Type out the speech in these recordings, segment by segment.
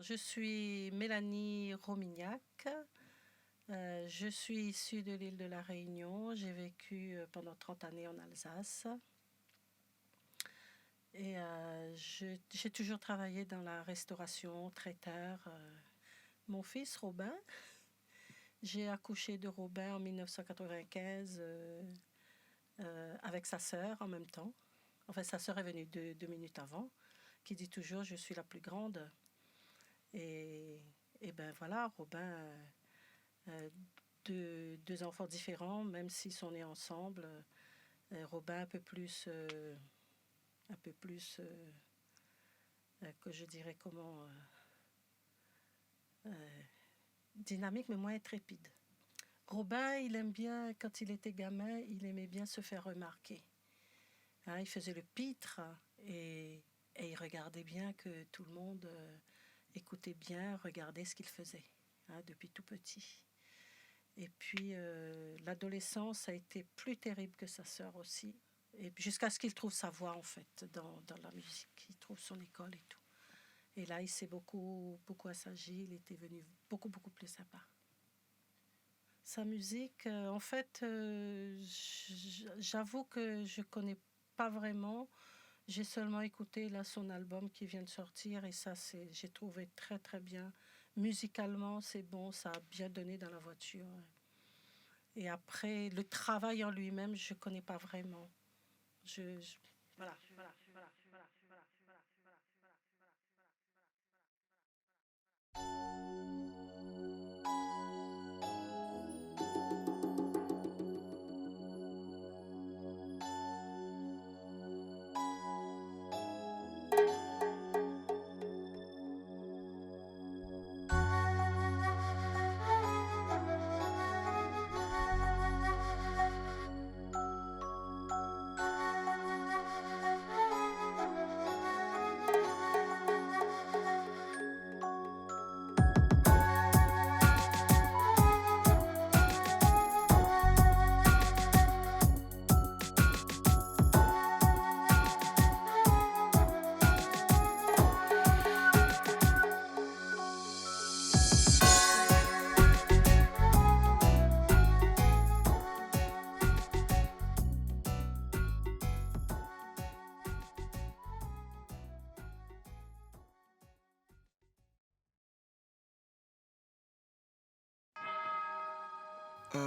Je suis Mélanie Romignac. Je suis issue de l'île de la Réunion. J'ai vécu pendant 30 années en Alsace. Et j'ai toujours travaillé dans la restauration, traiteur. Mon fils, Robin, j'ai accouché de Robin en 1995 avec sa sœur en même temps. Enfin, sa sœur est venue 2 minutes avant, qui dit toujours « je suis la plus grande ». Et ben voilà, Robin, deux enfants différents, même s'ils sont nés ensemble. Robin un peu plus que je dirais comment, dynamique, mais moins intrépide. Robin, il aime bien, quand il était gamin, il aimait bien se faire remarquer. Hein, il faisait le pitre et il regardait bien que tout le monde écoutait bien, regardait ce qu'il faisait, hein, depuis tout petit. Et puis l'adolescence a été plus terrible que sa sœur aussi. Et jusqu'à ce qu'il trouve sa voie en fait dans la musique. Il trouve son école et tout. Et là, il s'est beaucoup assagi. Il était venu beaucoup plus sympa. Sa musique, en fait, j'avoue que je connais pas vraiment. J'ai seulement écouté là son album qui vient de sortir et ça, j'ai trouvé très bien. Musicalement, c'est bon, ça a bien donné dans la voiture. Et après, le travail en lui-même, je connais pas vraiment. Voilà.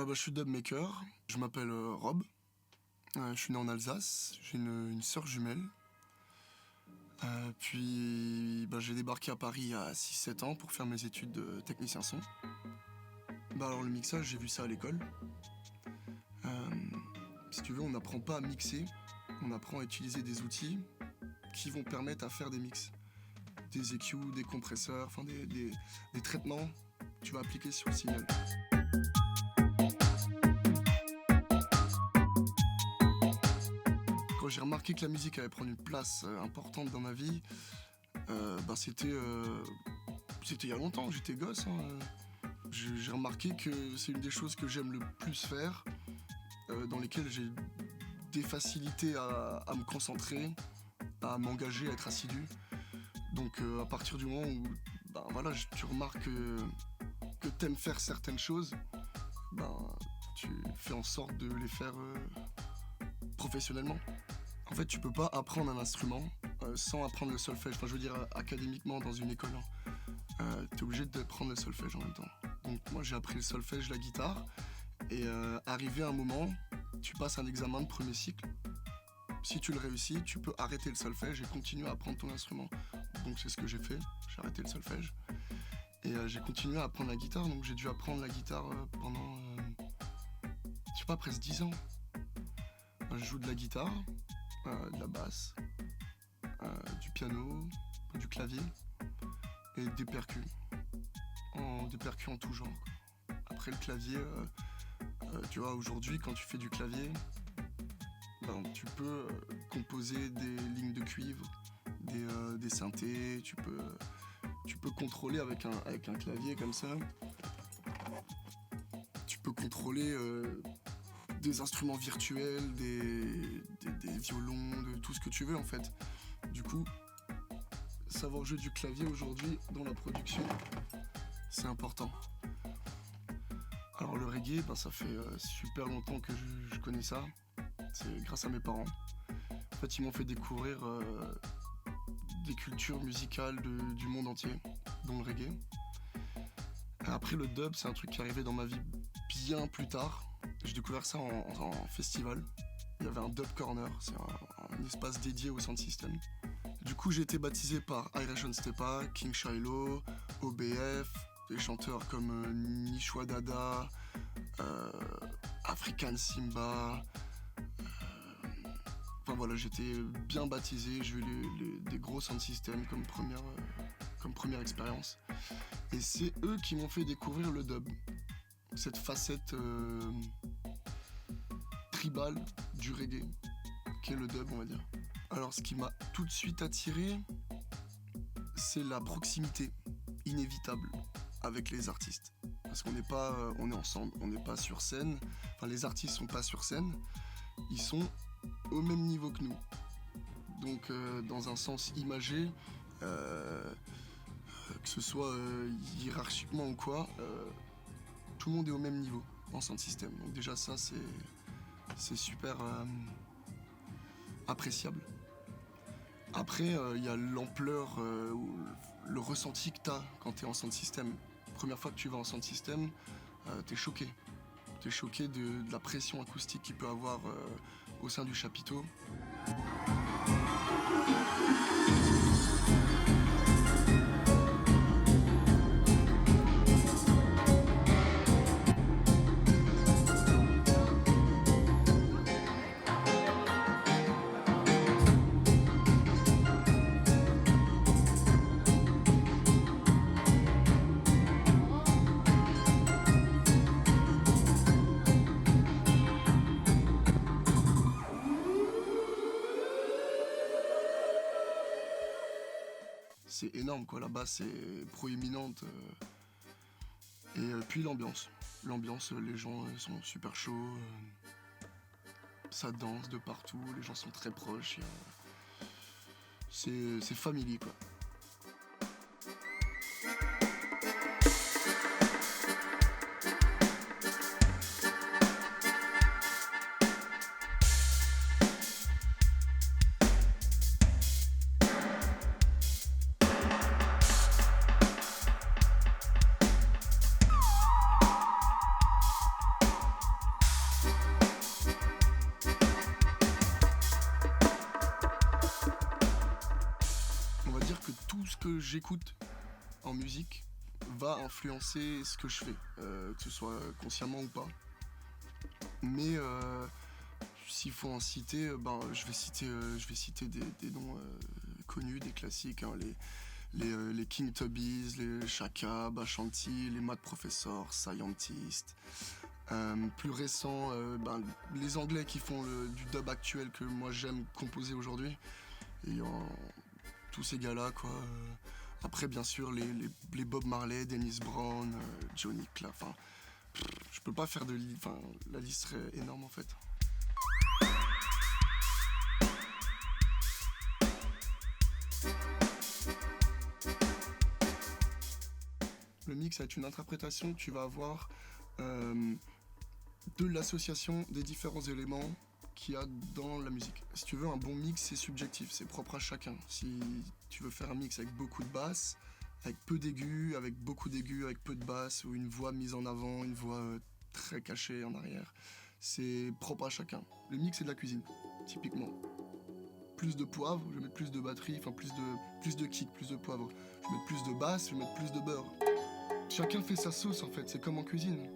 Je suis dubmaker, je m'appelle Rob, je suis né en Alsace, j'ai une sœur jumelle. Puis j'ai débarqué à Paris il y a 6-7 ans pour faire mes études de technicien son. Alors le mixage, j'ai vu ça à l'école. Si tu veux, on n'apprend pas à mixer, on apprend à utiliser des outils qui vont permettre à faire des mix. Des EQ, des compresseurs, enfin des traitements que tu vas appliquer sur le signal. Quand j'ai remarqué que la musique allait prendre une place importante dans ma vie, c'était il y a longtemps, j'étais gosse. J'ai remarqué que c'est une des choses que j'aime le plus faire, dans lesquelles j'ai des facilités à me concentrer, à m'engager, à être assidu. Donc à partir du moment où tu remarques que t'aimes faire certaines choses, tu fais en sorte de les faire professionnellement. En fait, tu peux pas apprendre un instrument sans apprendre le solfège. Enfin, je veux dire, académiquement, dans une école. T'es obligé d'apprendre le solfège en même temps. Donc moi, j'ai appris le solfège, la guitare. Et arrivé à un moment, tu passes un examen de premier cycle. Si tu le réussis, tu peux arrêter le solfège et continuer à apprendre ton instrument. Donc c'est ce que j'ai fait. J'ai arrêté le solfège. Et j'ai continué à apprendre la guitare. Donc j'ai dû apprendre la guitare pendant, presque 10 ans. Je joue de la guitare, de la basse, du piano, du clavier et des percus. Des percus en tout genre. Après le clavier, tu vois, aujourd'hui quand tu fais du clavier, tu peux composer des lignes de cuivre, des synthés, tu peux contrôler avec un clavier comme ça. Tu peux contrôler des instruments virtuels, des violons, de tout ce que tu veux en fait. Du coup, savoir jouer du clavier aujourd'hui dans la production, c'est important. Alors le reggae, ça fait super longtemps que je connais ça. C'est grâce à mes parents. En fait, ils m'ont fait découvrir des cultures musicales du monde entier, dont le reggae. Après, le dub, c'est un truc qui est arrivé dans ma vie bien plus tard. J'ai découvert ça en festival. Il y avait un dub corner, c'est un espace dédié au sound system. Du coup, j'ai été baptisé par Irish on Stepa, King Shiloh, OBF, des chanteurs comme Nishwa Dada, African Simba. Enfin voilà, j'étais bien baptisé, j'ai eu des gros sound systems comme première expérience. Et c'est eux qui m'ont fait découvrir le dub, cette facette tribale du reggae, qui est le dub, on va dire. Alors, ce qui m'a tout de suite attiré, c'est la proximité inévitable avec les artistes. Parce qu'on n'est pas, on est ensemble, on n'est pas sur scène. Enfin, les artistes sont pas sur scène, ils sont au même niveau que nous. Donc, dans un sens imagé, que ce soit hiérarchiquement ou quoi, tout le monde est au même niveau en sound system. Donc déjà ça, c'est super appréciable. Après, il y a l'ampleur, le ressenti que tu as quand tu es en sound system. Première fois que tu vas en sound system, tu es choqué. Tu es choqué de la pression acoustique qu'il peut avoir au sein du chapiteau. C'est énorme quoi, la basse est proéminente. Et puis l'ambiance. L'ambiance, les gens sont super chauds. Ça danse de partout, les gens sont très proches. C'est familier quoi. Tout ce que j'écoute en musique va influencer ce que je fais, que ce soit consciemment ou pas. Mais s'il faut en citer, je vais citer des noms connus, des classiques, hein, les King Tubbies, les Chaka, Bashanti, les Mad Professor, Scientist. Plus récent, les Anglais qui font du dub actuel que moi j'aime composer aujourd'hui. Et tous ces gars-là, quoi. Après, bien sûr, les Bob Marley, Dennis Brown, Johnny Clark. Enfin, je peux pas faire la liste serait énorme en fait. Le mix va être une interprétation que tu vas avoir de l'association des différents éléments qu'il y a dans la musique. Si tu veux un bon mix, c'est subjectif, c'est propre à chacun. Si tu veux faire un mix avec beaucoup de basses, avec peu d'aigus, avec beaucoup d'aigus, avec peu de basses, ou une voix mise en avant, une voix très cachée en arrière, c'est propre à chacun. Le mix, c'est de la cuisine, typiquement. Plus de poivre, je vais mettre plus de batterie, plus de kick, plus de poivre. Je vais mettre plus de basse, je vais mettre plus de beurre. Chacun fait sa sauce en fait, c'est comme en cuisine.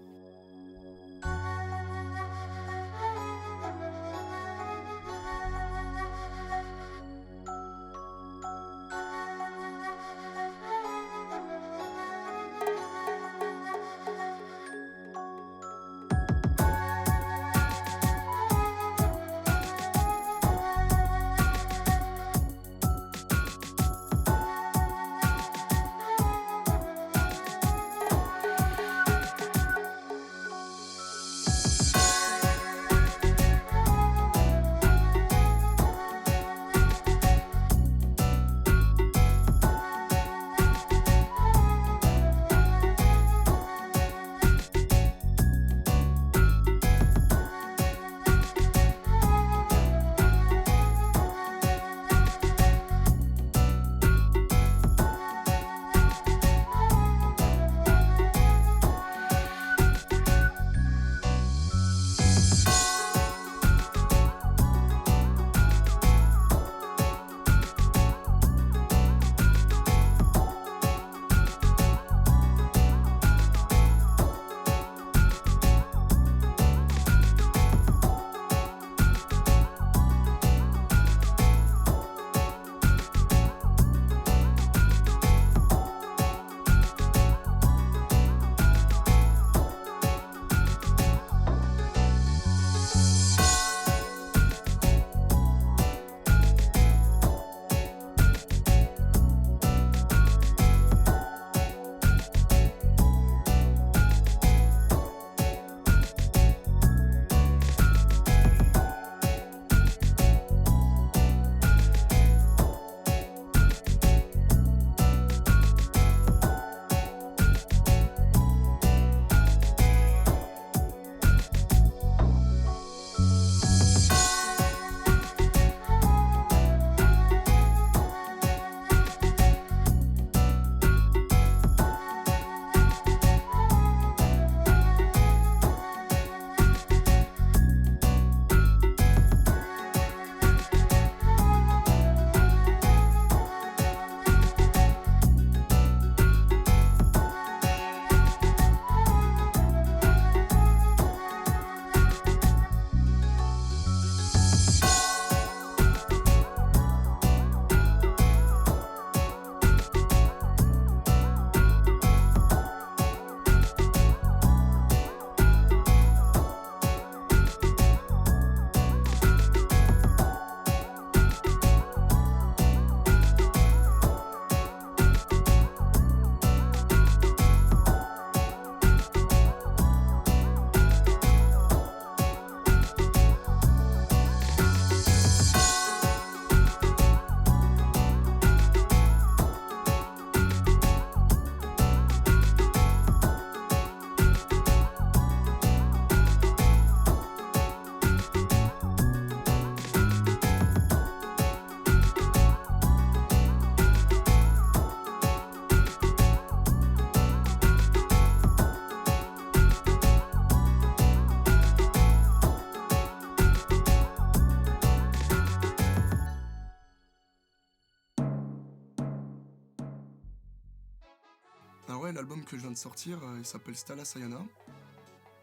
Alors ouais, l'album que je viens de sortir, il s'appelle Stala Sayana.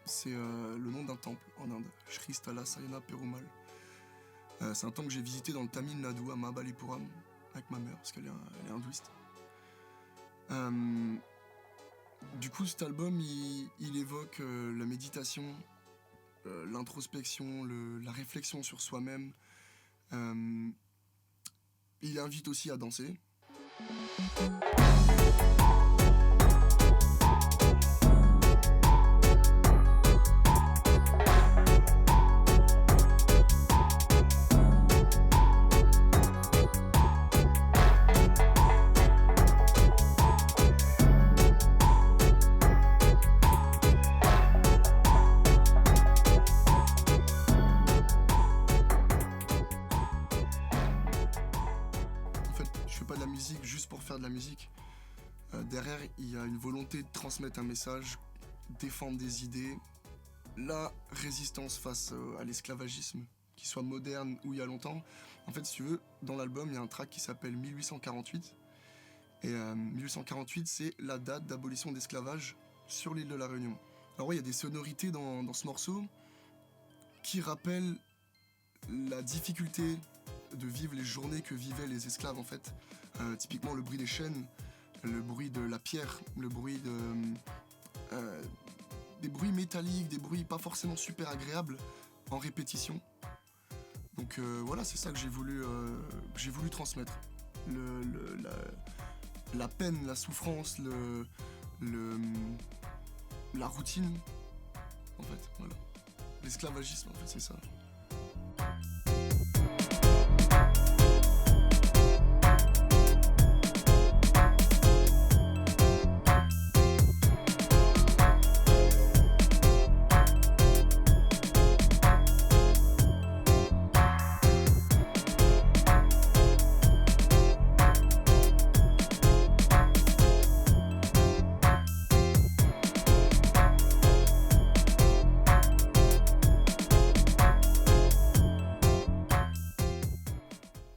C'est le nom d'un temple en Inde, Shri Stala Sayana Perumal. C'est un temple que j'ai visité dans le Tamil Nadu à Mahabalipuram avec ma mère, parce qu'elle est hindouiste. Du coup, cet album, il évoque la méditation, l'introspection, la réflexion sur soi-même. Il invite aussi à danser. Juste pour faire de la musique. Derrière, il y a une volonté de transmettre un message, défendre des idées, la résistance face à l'esclavagisme, qu'il soit moderne ou il y a longtemps. En fait, si tu veux, dans l'album, il y a un track qui s'appelle 1848. Et 1848, c'est la date d'abolition d'esclavage sur l'île de la Réunion. Alors ouais, il y a des sonorités dans ce morceau qui rappellent la difficulté de vivre les journées que vivaient les esclaves en fait. Typiquement le bruit des chaînes, le bruit de la pierre, le bruit des bruits métalliques, des bruits pas forcément super agréables en répétition. Donc voilà, c'est ça que j'ai voulu transmettre. La peine, la souffrance, la routine, en fait, voilà. L'esclavagisme, en fait, c'est ça.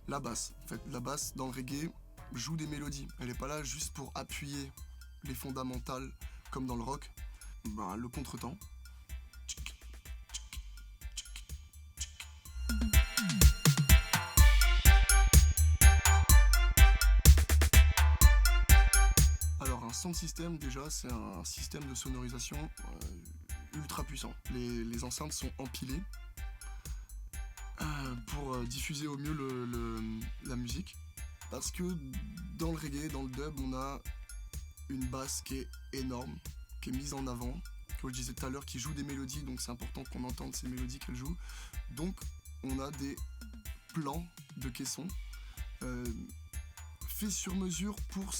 La basse. En fait, la basse, dans le reggae, joue des mélodies. Elle n'est pas là juste pour appuyer les fondamentales, comme dans le rock. Le contretemps. Alors, un sound system, déjà, c'est un système de sonorisation ultra puissant. Les enceintes sont empilées pour diffuser au mieux la musique. Parce que dans le reggae, dans le dub, on a une basse qui est énorme, qui est mise en avant, comme je disais tout à l'heure, qui joue des mélodies, donc c'est important qu'on entende ces mélodies qu'elle joue. Donc on a des plans de caissons faits sur mesure pour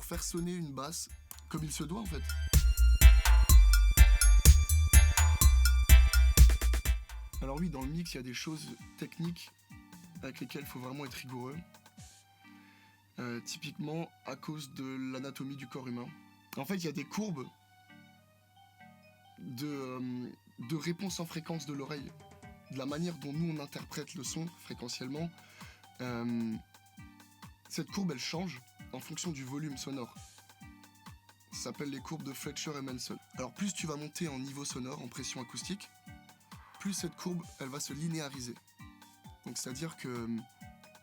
faire sonner une basse comme il se doit en fait. Alors oui, dans le mix, il y a des choses techniques avec lesquelles il faut vraiment être rigoureux. Typiquement à cause de l'anatomie du corps humain. En fait, il y a des courbes de réponse en fréquence de l'oreille. De la manière dont nous, on interprète le son fréquentiellement. Cette courbe, elle change en fonction du volume sonore. Ça s'appelle les courbes de Fletcher et Mansell. Alors plus tu vas monter en niveau sonore, en pression acoustique, plus cette courbe, elle va se linéariser. Donc c'est-à-dire que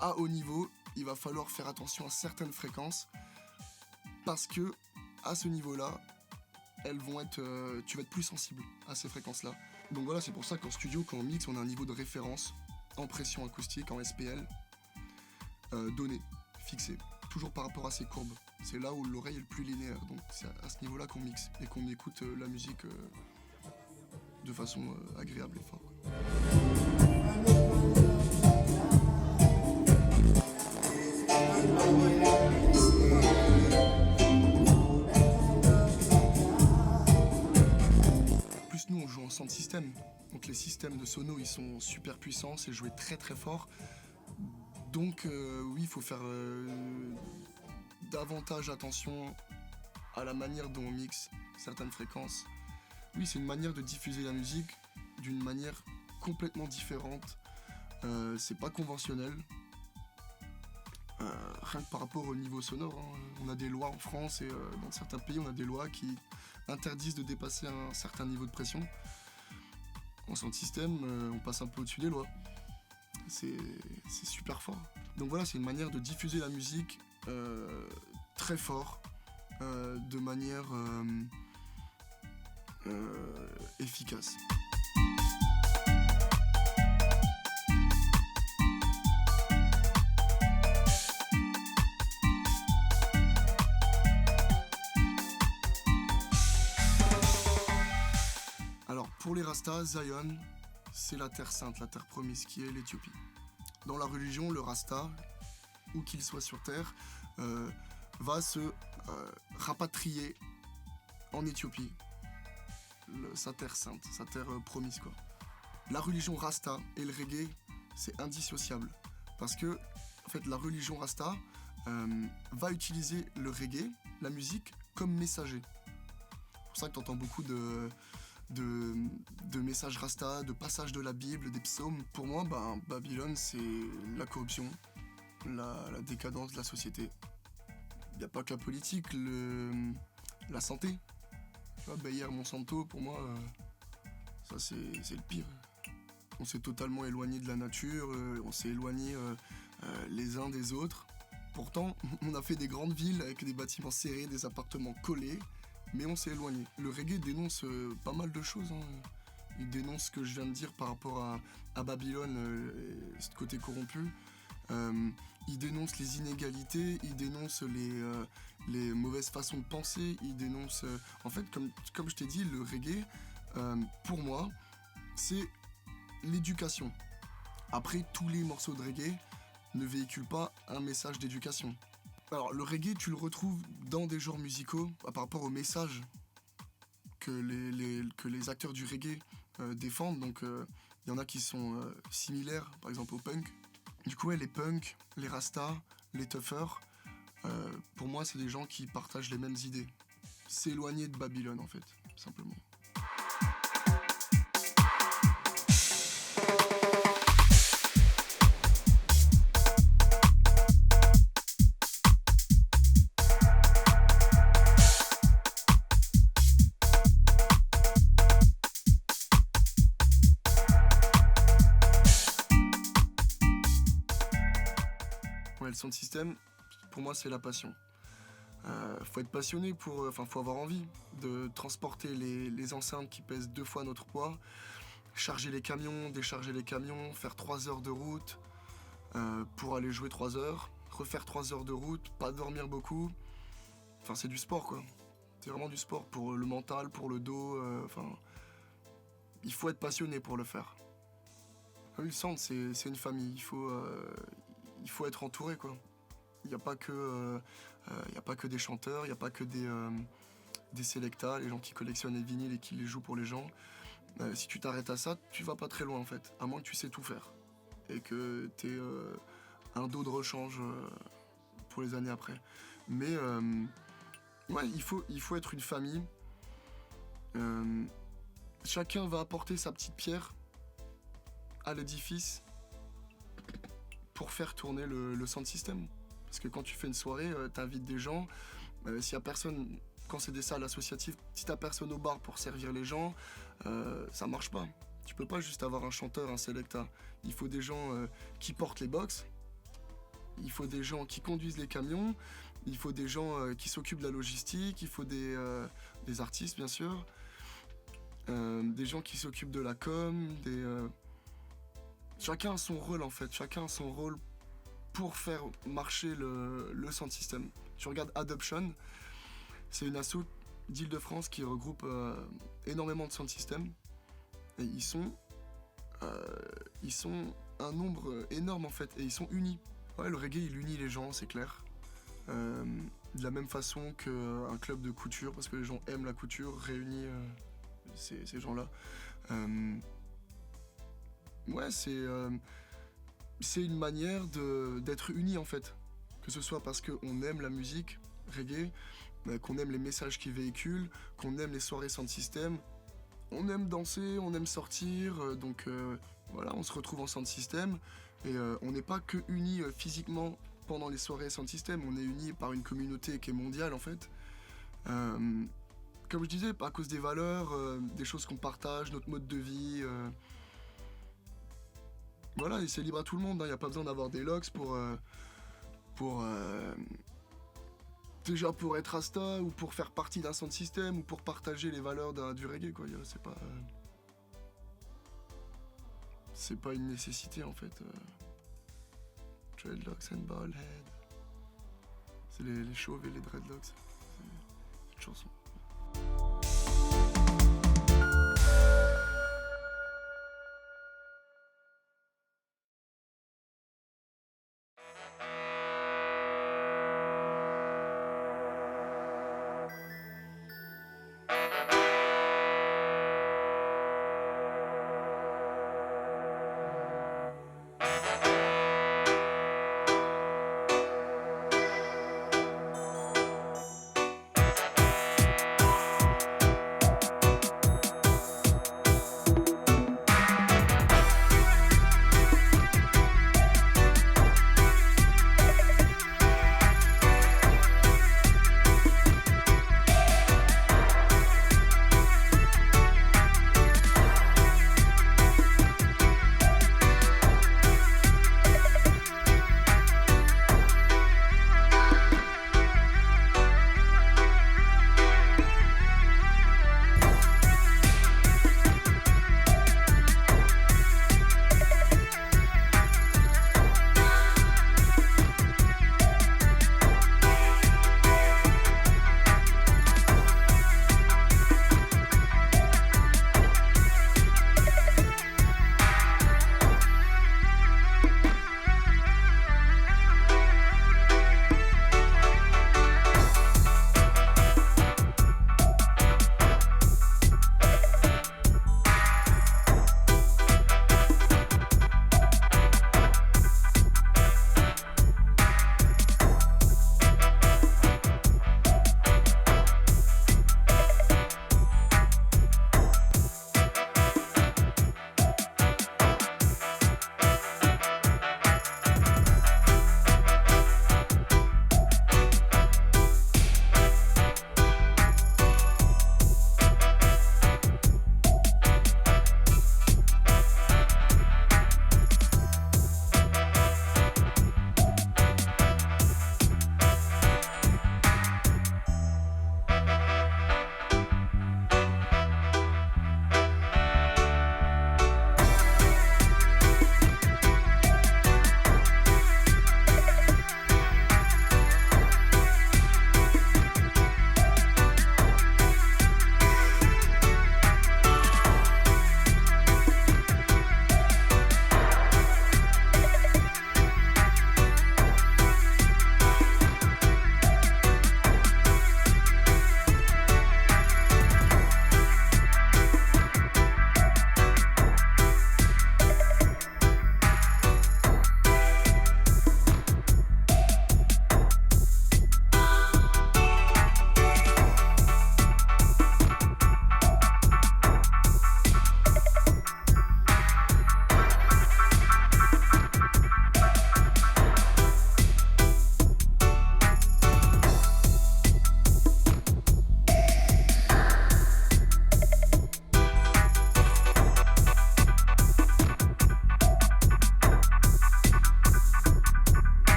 à haut niveau, il va falloir faire attention à certaines fréquences parce que à ce niveau-là, tu vas être plus sensible à ces fréquences-là. Donc voilà, c'est pour ça qu'en studio, quand on mixe, on a un niveau de référence en pression acoustique, en SPL, donné, fixé, toujours par rapport à ces courbes. C'est là où l'oreille est le plus linéaire, donc c'est à ce niveau-là qu'on mixe et qu'on écoute la musique de façon agréable et forte. Plus nous on joue en sound system, donc les systèmes de sono ils sont super puissants, c'est joué très très fort. Donc oui, il faut faire davantage attention à la manière dont on mixe certaines fréquences. Oui, c'est une manière de diffuser la musique d'une manière complètement différente. C'est pas conventionnel. Rien que par rapport au niveau sonore, hein. On a des lois en France et dans certains pays, on a des lois qui interdisent de dépasser un certain niveau de pression. En sound system, on passe un peu au-dessus des lois. C'est super fort. Donc voilà, c'est une manière de diffuser la musique très fort, de manière efficace. Alors pour les Rastas, Zion, c'est la terre sainte, la terre promise qui est l'Éthiopie. Dans la religion, le Rasta, où qu'il soit sur terre, va se rapatrier en Éthiopie, sa terre sainte, sa terre promise quoi. La religion Rasta et le reggae, c'est indissociable parce que en fait la religion Rasta va utiliser le reggae, la musique, comme messager. C'est pour ça que tu entends beaucoup de messages Rasta, de passages de la Bible, des psaumes. Pour moi, Babylone, c'est la corruption, la décadence de la société. Il n'y a pas que la politique, la santé. Tu vois, Bayer Monsanto, pour moi, ça c'est le pire. On s'est totalement éloigné de la nature, on s'est éloigné les uns des autres. Pourtant, on a fait des grandes villes avec des bâtiments serrés, des appartements collés, mais on s'est éloigné. Le reggae dénonce pas mal de choses, hein. Il dénonce ce que je viens de dire par rapport à Babylone, ce côté corrompu. Il dénonce les inégalités, il dénonce les mauvaises façons de penser, il dénonce... en fait, comme je t'ai dit, le reggae, pour moi, c'est l'éducation. Après, tous les morceaux de reggae ne véhiculent pas un message d'éducation. Alors, le reggae, tu le retrouves dans des genres musicaux par rapport au message que les acteurs du reggae défendent. Donc, il y en a qui sont similaires, par exemple au punk. Du coup, les punks, les rastas, les toughers, pour moi, c'est des gens qui partagent les mêmes idées. S'éloigner de Babylone, en fait, simplement. Ouais, le sound system, pour moi, c'est la passion. Faut être passionné faut avoir envie de transporter les enceintes qui pèsent 2 fois notre poids, charger les camions, décharger les camions, faire 3 heures de route pour aller jouer 3 heures, refaire 3 heures de route, pas dormir beaucoup. Enfin, c'est du sport, quoi. C'est vraiment du sport pour le mental, pour le dos. Il faut être passionné pour le faire. Oui, le sound, c'est une famille. Il faut être entouré, quoi. Il n'y a pas que des chanteurs, il n'y a pas que des selectas, les gens qui collectionnent les vinyles et qui les jouent pour les gens. Si tu t'arrêtes à ça, tu vas pas très loin en fait, à moins que tu sais tout faire et que tu aies un dos de rechange pour les années après. Mais ouais, il faut être une famille. Chacun va apporter sa petite pierre à l'édifice pour faire tourner le sound system. Parce que quand tu fais une soirée, t'invites des gens. S'il y a personne, quand c'est des salles associatives, si t'as personne au bar pour servir les gens, ça marche pas. Tu peux pas juste avoir un chanteur, un selecta. Il faut des gens qui portent les box. Il faut des gens qui conduisent les camions. Il faut des gens qui s'occupent de la logistique. Il faut des artistes, bien sûr. Des gens qui s'occupent de la com. Chacun a son rôle en fait. Chacun a son rôle pour faire marcher le sound system. Tu regardes Adoption, c'est une asso d'Île-de-France qui regroupe énormément de sound system. Et ils sont un nombre énorme en fait, et ils sont unis. Ouais, le reggae il unit les gens, c'est clair. De la même façon qu'un club de couture, parce que les gens aiment la couture, réunit ces gens-là. Ouais, c'est une manière d'être unis en fait. Que ce soit parce qu'on aime la musique reggae, qu'on aime les messages qu'ils véhiculent, qu'on aime les soirées sound system. On aime danser, on aime sortir, donc voilà, on se retrouve en sound system. Et on n'est pas que unis physiquement pendant les soirées Sound System. On est unis par une communauté qui est mondiale en fait. Comme je disais, à cause des valeurs, des choses qu'on partage, notre mode de vie. Voilà, et c'est libre à tout le monde. Il n'y a pas besoin d'avoir des locks pour déjà pour être Rasta ou pour faire partie d'un sound system ou pour partager les valeurs du reggae quoi. C'est pas une nécessité en fait. Dreadlocks and baldhead. C'est les chauves et les dreadlocks. C'est une chanson.